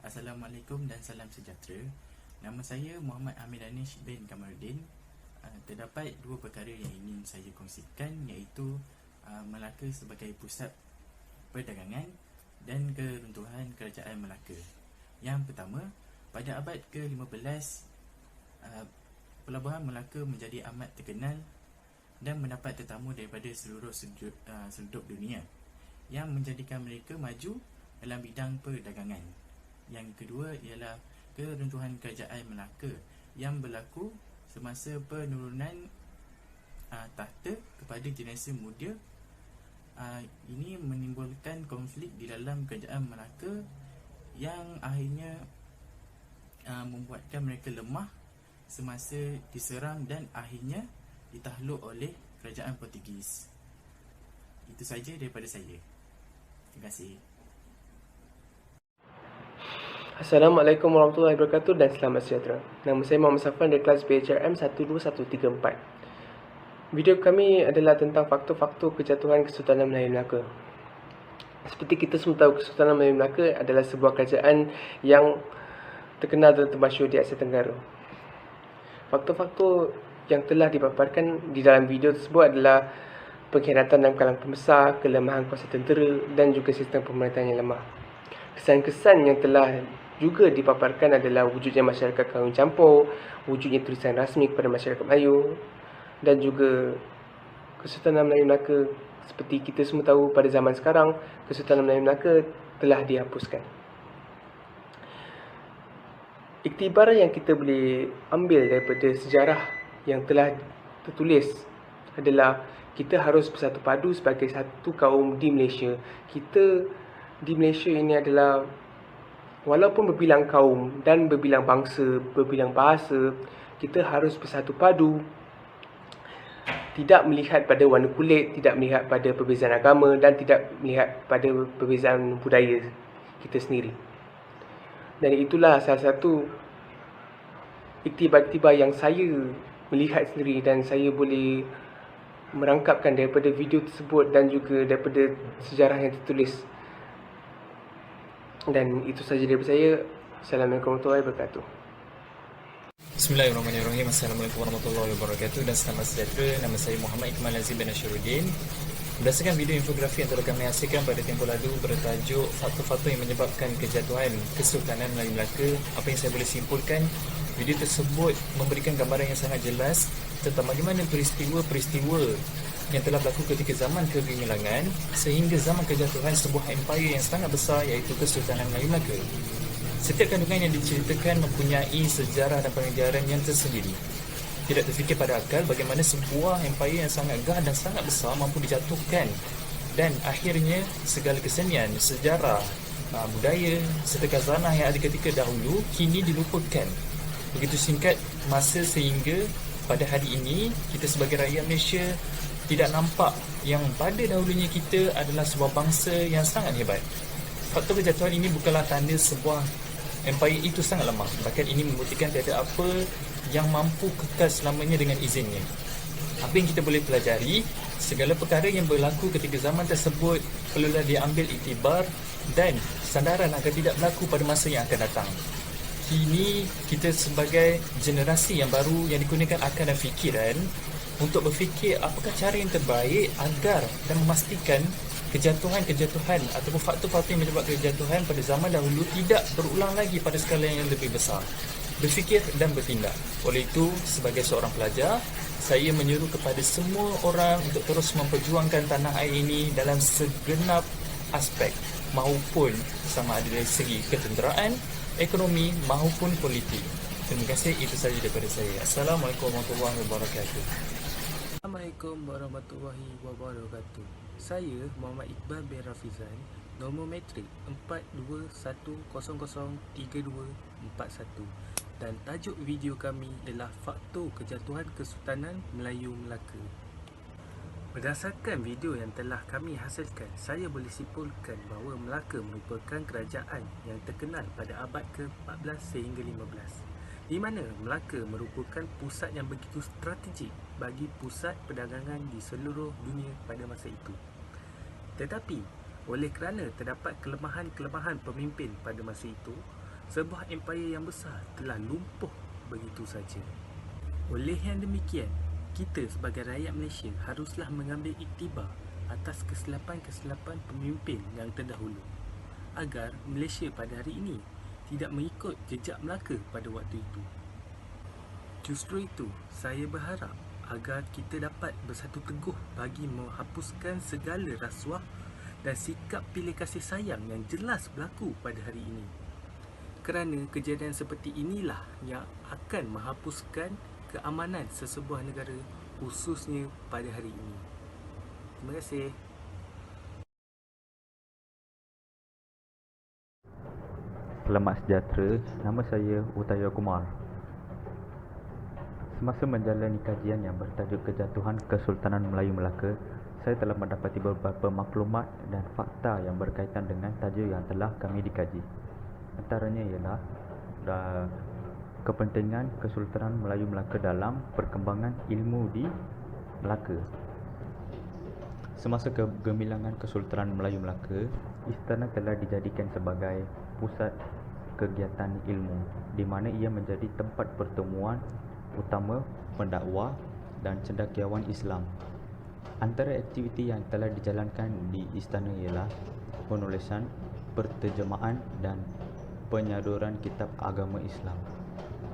Assalamualaikum dan salam sejahtera. Nama saya Muhammad Amir Danish bin Kamaluddin. Terdapat dua perkara yang ingin saya kongsikan, iaitu Melaka sebagai pusat perdagangan dan keruntuhan kerajaan Melaka. Yang pertama, pada abad ke-15, Pelabuhan Melaka menjadi amat terkenal dan mendapat tetamu daripada seluruh sudut dunia, yang menjadikan mereka maju dalam bidang perdagangan. Yang kedua ialah keruntuhan kerajaan Melaka yang berlaku semasa penurunan tahta kepada generasi muda. Ini menimbulkan konflik di dalam kerajaan Melaka yang akhirnya membuatkan mereka lemah semasa diserang dan akhirnya ditakluk oleh kerajaan Portugis. Itu saja daripada saya. Terima kasih. Assalamualaikum warahmatullahi wabarakatuh dan selamat sejahtera. Nama saya Muhammad Safwan dari kelas BHRM 12134. Video kami adalah tentang faktor-faktor kejatuhan Kesultanan Melayu Melaka. Seperti kita semua tahu, Kesultanan Melayu Melaka adalah sebuah kerajaan yang terkenal dan termasyhur di Asia Tenggara. Faktor-faktor yang telah dipaparkan di dalam video tersebut adalah pengkhianatan dalam kalangan pembesar, kelemahan kuasa tentera dan juga sistem pemerintahan yang lemah. Kesan-kesan yang telah juga dipaparkan adalah wujudnya masyarakat kahwin campur, wujudnya tulisan rasmi kepada masyarakat Melayu, dan juga Kesultanan Melayu Melaka seperti kita semua tahu pada zaman sekarang, Kesultanan Melayu Melaka telah dihapuskan. Iktibar yang kita boleh ambil daripada sejarah yang telah tertulis adalah kita harus bersatu padu sebagai satu kaum di Malaysia. Kita di Malaysia ini adalah, walaupun berbilang kaum dan berbilang bangsa, berbilang bahasa, kita harus bersatu padu. Tidak melihat pada warna kulit, tidak melihat pada perbezaan agama dan tidak melihat pada perbezaan budaya kita sendiri. Dan itulah salah satu iktibar-iktibar yang saya melihat sendiri dan saya boleh merangkapkan daripada video tersebut dan juga daripada sejarah yang tertulis. Dan itu sahaja daripada saya. Assalamualaikum warahmatullahi wabarakatuh. Bismillahirrahmanirrahim. Assalamualaikum warahmatullahi wabarakatuh dan selamat sejahtera. Nama saya Muhammad Ikmal Azim bin Ashiruddin. Berdasarkan video infografi yang telah kami hasilkan pada tempoh lalu bertajuk faktor-faktor yang menyebabkan kejatuhan Kesultanan Melayu Melaka, apa yang saya boleh simpulkan, video tersebut memberikan gambaran yang sangat jelas tentang bagaimana peristiwa-peristiwa yang telah berlaku ketika zaman kegemilangan sehingga zaman kejatuhan sebuah empire yang sangat besar, iaitu Kesultanan Melayu Melaka. Setiap kandungan yang diceritakan mempunyai sejarah dan pengajaran yang tersendiri. Tidak terfikir pada akal bagaimana sebuah empire yang sangat gagah dan sangat besar mampu dijatuhkan, dan akhirnya segala kesenian, sejarah, budaya serta khazanah yang ada ketika dahulu kini dilupakan. Begitu singkat masa sehingga pada hari ini kita sebagai rakyat Malaysia tidak nampak yang pada dahulunya kita adalah sebuah bangsa yang sangat hebat. Faktor kejatuhan ini bukanlah tanda sebuah empire itu sangat lemah, bahkan ini membuktikan tiada apa yang mampu kekal selamanya dengan izinnya. Apa yang kita boleh pelajari, segala perkara yang berlaku ketika zaman tersebut perlulah diambil iktibar dan sandaran agar tidak berlaku pada masa yang akan datang. Kini kita sebagai generasi yang baru yang digunakan akal dan fikiran untuk berfikir apakah cara yang terbaik agar dan memastikan kejatuhan-kejatuhan ataupun faktor-faktor yang menyebabkan kejatuhan pada zaman dahulu tidak berulang lagi pada skala yang lebih besar. Berfikir dan bertindak. Oleh itu, sebagai seorang pelajar, saya menyuruh kepada semua orang untuk terus memperjuangkan tanah air ini dalam segenap aspek, maupun sama ada dari segi ketenteraan, ekonomi maupun politik. Terima kasih, itu sahaja daripada saya. Assalamualaikum warahmatullahi wabarakatuh. Assalamualaikum warahmatullahi wabarakatuh. Saya Muhammad Iqbal bin Rafizan, nombor matrik 4210032441, dan tajuk video kami adalah faktor kejatuhan Kesultanan Melayu Melaka. Berdasarkan video yang telah kami hasilkan, saya boleh simpulkan bahawa Melaka merupakan kerajaan yang terkenal pada abad ke-14 sehingga 15, di mana Melaka merupakan pusat yang begitu strategik bagi pusat perdagangan di seluruh dunia pada masa itu. Tetapi oleh kerana terdapat kelemahan-kelemahan pemimpin pada masa itu, sebuah empayar yang besar telah lumpuh begitu saja. Oleh yang demikian, kita sebagai rakyat Malaysia haruslah mengambil iktibar atas kesilapan-kesilapan pemimpin yang terdahulu agar Malaysia pada hari ini tidak mengikut jejak Melaka pada waktu itu. Justru itu, saya berharap agar kita dapat bersatu teguh bagi menghapuskan segala rasuah dan sikap pilih kasih sayang yang jelas berlaku pada hari ini. Kerana kejadian seperti inilah yang akan menghapuskan keamanan sesebuah negara, khususnya pada hari ini. Terima kasih. Selamat sejahtera, nama saya Utaya Kumar. Semasa menjalani kajian yang bertajuk Kejatuhan Kesultanan Melayu Melaka, saya telah mendapati beberapa maklumat dan fakta yang berkaitan dengan tajuk yang telah kami dikaji. Antaranya ialah kepentingan Kesultanan Melayu Melaka dalam perkembangan ilmu di Melaka. Semasa kegemilangan Kesultanan Melayu Melaka, istana telah dijadikan sebagai pusat kegiatan ilmu, di mana ia menjadi tempat pertemuan utama pendakwah dan cendekiawan Islam. Antara aktiviti yang telah dijalankan di istana ialah penulisan, perterjemahan dan penyaduran kitab agama Islam.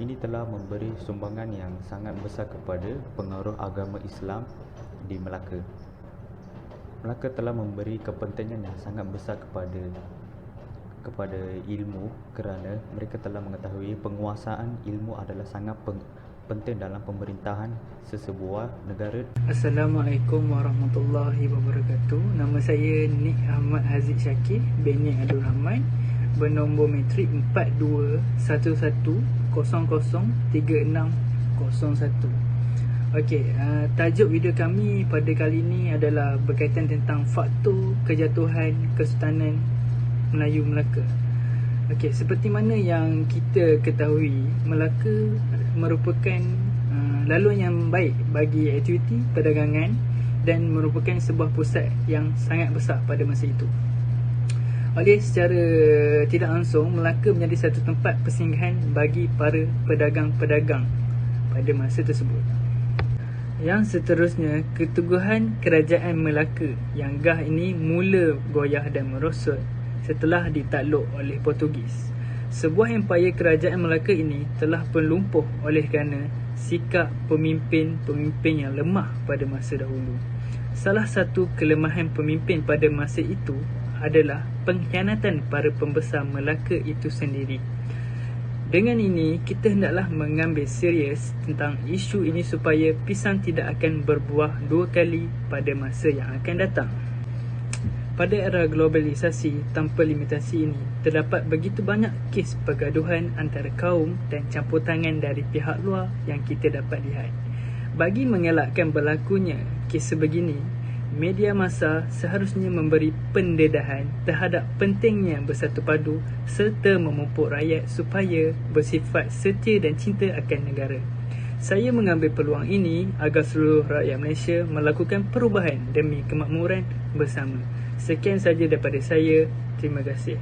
Ini telah memberi sumbangan yang sangat besar kepada pengaruh agama Islam di Melaka. Melaka telah memberi kepentingan yang sangat besar kepada ilmu kerana mereka telah mengetahui penguasaan ilmu adalah sangat penting dalam pemerintahan sesebuah negara. Assalamualaikum warahmatullahi wabarakatuh. Nama saya Nik Ahmad Haziq Syakir bin Nik Abdul Rahman, bernombor matrik 4211003601. Okey, tajuk video kami pada kali ini adalah berkaitan tentang faktor kejatuhan Kesultanan Melayu Melaka. Okey, seperti mana yang kita ketahui, Melaka merupakan laluan yang baik bagi aktiviti perdagangan dan merupakan sebuah pusat yang sangat besar pada masa itu. Oleh secara tidak langsung, Melaka menjadi satu tempat persinggahan bagi para pedagang-pedagang pada masa tersebut. Yang seterusnya, keteguhan kerajaan Melaka yang gah ini mula goyah dan merosot setelah ditakluk oleh Portugis. Sebuah empayar kerajaan Melaka ini telah pun lumpuh oleh kerana sikap pemimpin-pemimpin yang lemah pada masa dahulu. Salah satu kelemahan pemimpin pada masa itu adalah pengkhianatan para pembesar Melaka itu sendiri. Dengan ini, kita hendaklah mengambil serius tentang isu ini supaya pisang tidak akan berbuah dua kali pada masa yang akan datang. Pada era globalisasi tanpa limitasi ini, terdapat begitu banyak kes pergaduhan antara kaum dan campur tangan dari pihak luar yang kita dapat lihat. Bagi mengelakkan berlakunya kes sebegini, media massa seharusnya memberi pendedahan terhadap pentingnya bersatu padu serta memupuk rakyat supaya bersifat setia dan cinta akan negara. Saya mengambil peluang ini agar seluruh rakyat Malaysia melakukan perubahan demi kemakmuran bersama. Sekian saja daripada saya. Terima kasih.